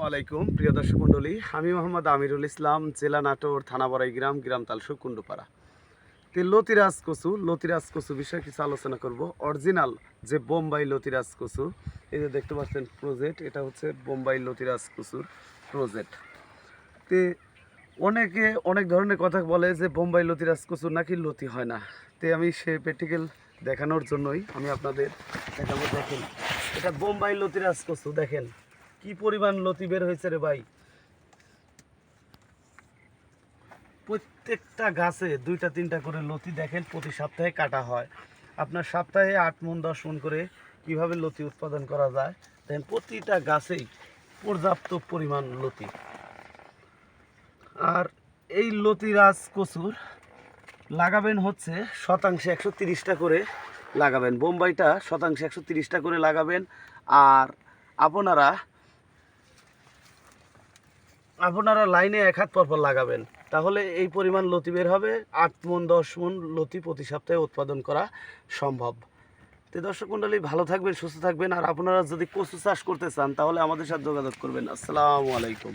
আলাইকুম প্রিয় দর্শক মণ্ডলী, আমি মোহাম্মদ আমিরুল ইসলাম, জেলা নাটোর, থানা বড়াইগ্রাম, গ্রাম তালসু, কুন্ডুপাড়া। লতিরাজ কচু বিষয়ে কিছু আলোচনা করব। অরিজিনাল যে বোম্বাই লতিরাজ কচু, এই যে দেখতে পাচ্ছেন প্রজেক্ট, এটা হচ্ছে বোম্বাই লতিরাজ কচুর প্রজেক্ট। তে অনেকে অনেক ধরনের কথা বলে যে বোম্বাই লতিরাজ কচু নাকি লতি হয় না। আমি সে প্র্যাকটিক্যাল দেখানোর জন্যই আমি আপনাদের দেখাবো। দেখেন, এটা বোম্বাই লতিরাজ কচু, দেখেন কি পরিমাণ লতি বের হয়েছে রে ভাই। প্রত্যেকটা গাছে 2-3টা করে লতি দেখেন প্রতি সপ্তাহে কাটা হয়। আপনার সপ্তাহে 8 মণ 10 মণ করে কিভাবে লতি উৎপাদন করা যায়। দেখেন প্রতিটা গাছেই পর্যাপ্ত পরিমাণ লতি। আর এই লতিরাজ কচুর লাগাবেন হচ্ছে শতাংশে 130টা করে লাগাবেন। বোম্বাইটা শতাংশে 130টা করে লাগাবেন। আর আপনারা লাইনে 1 হাত পরপর লাগাবেন, তাহলে এই পরিমাণ লতি বের হবে। 8 মণ 10 মণ লতি প্রতি সপ্তাহে উৎপাদন করা সম্ভব। তো দর্শক মণ্ডলী, ভালো থাকবেন, সুস্থ থাকবেন। আর আপনারা যদি কচু চাষ করতে চান তাহলে আমাদের সাথে যোগাযোগ করবেন। আসসালামু আলাইকুম।